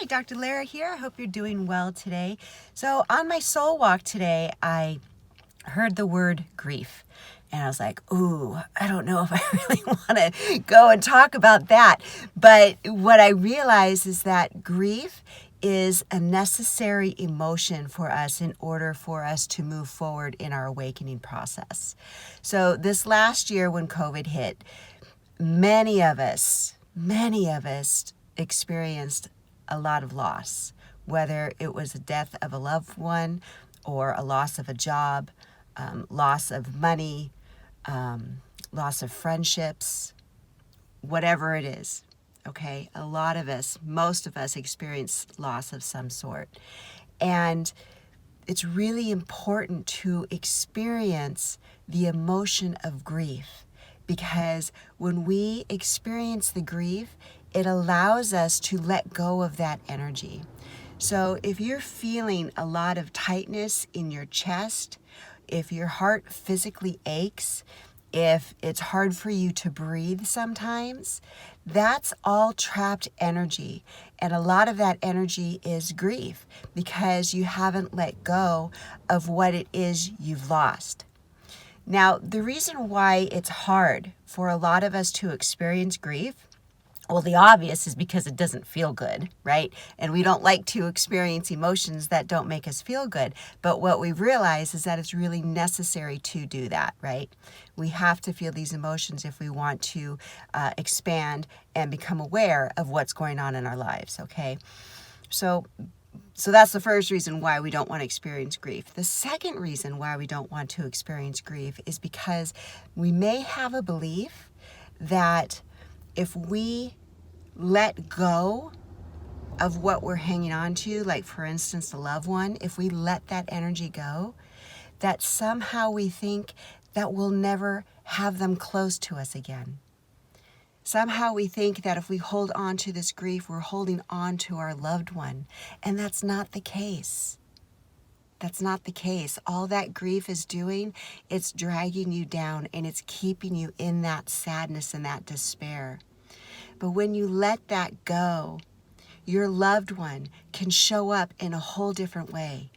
Hi, Dr. Lara here. I hope you're doing well today. So, on my soul walk today, I heard the word grief. And I was like, ooh, I don't know if I really want to go and talk about that. But what I realized is that grief is a necessary emotion for us in order for us to move forward in our awakening process. So, this last year when COVID hit, many of us experienced a lot of loss, whether it was the death of a loved one or a loss of a job, loss of money, loss of friendships, whatever it is. Okay, a lot of us, most of us experience loss of some sort. And it's really important to experience the emotion of grief, because when we experience the grief, it allows us to let go of that energy. So if you're feeling a lot of tightness in your chest, if your heart physically aches, if it's hard for you to breathe sometimes, that's all trapped energy. And a lot of that energy is grief because you haven't let go of what it is you've lost. Now, the reason why it's hard for a lot of us to experience grief, well, the obvious is because it doesn't feel good, right? And we don't like to experience emotions that don't make us feel good. But what we've realized is that it's really necessary to do that, right? We have to feel these emotions if we want to expand and become aware of what's going on in our lives, okay? So that's the first reason why we don't want to experience grief. The second reason why we don't want to experience grief is because we may have a belief that if we let go of what we're hanging on to, like for instance, a loved one, if we let that energy go, that somehow we think that we'll never have them close to us again. Somehow we think that if we hold on to this grief, we're holding on to our loved one. And that's not the case. That's not the case. All that grief is doing, it's dragging you down and it's keeping you in that sadness and that despair. But when you let that go, your loved one can show up in a whole different way.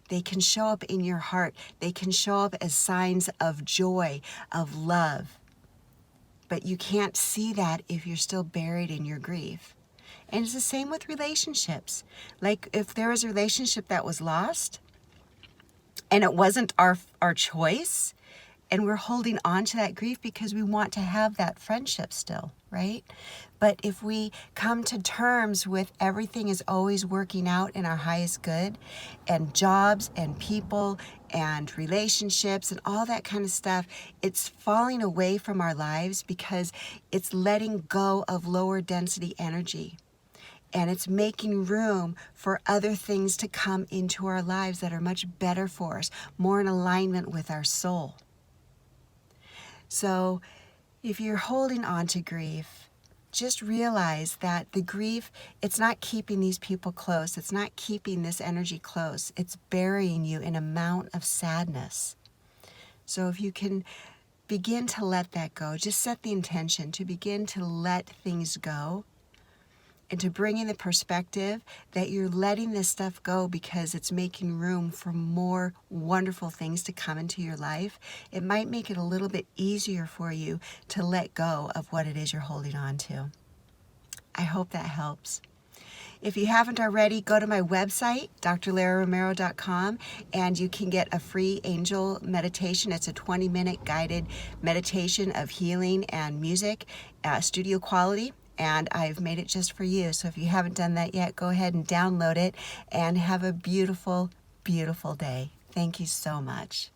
They can show up in your heart. They can show up as signs of joy, of love. But you can't see that if you're still buried in your grief. And it's the same with relationships. Like if there was a relationship that was lost and it wasn't our choice, and we're holding on to that grief because we want to have that friendship still, right? But if we come to terms with everything is always working out in our highest good, and jobs and people and relationships and all that kind of stuff, it's falling away from our lives because it's letting go of lower density energy. And it's making room for other things to come into our lives that are much better for us, more in alignment with our soul. So if you're holding on to grief, just realize that the grief, it's not keeping these people close. It's not keeping this energy close. It's burying you in a mountain of sadness. So if you can begin to let that go, just set the intention to begin to let things go, and to bring in the perspective that you're letting this stuff go because it's making room for more wonderful things to come into your life, it might make it a little bit easier for you to let go of what it is you're holding on to. I hope that helps. If you haven't already, go to my website, drlararomero.com, and you can get a free angel meditation. It's a 20-minute guided meditation of healing and music, studio quality. And I've made it just for you. So if you haven't done that yet, go ahead and download it and have a beautiful, beautiful day. Thank you so much.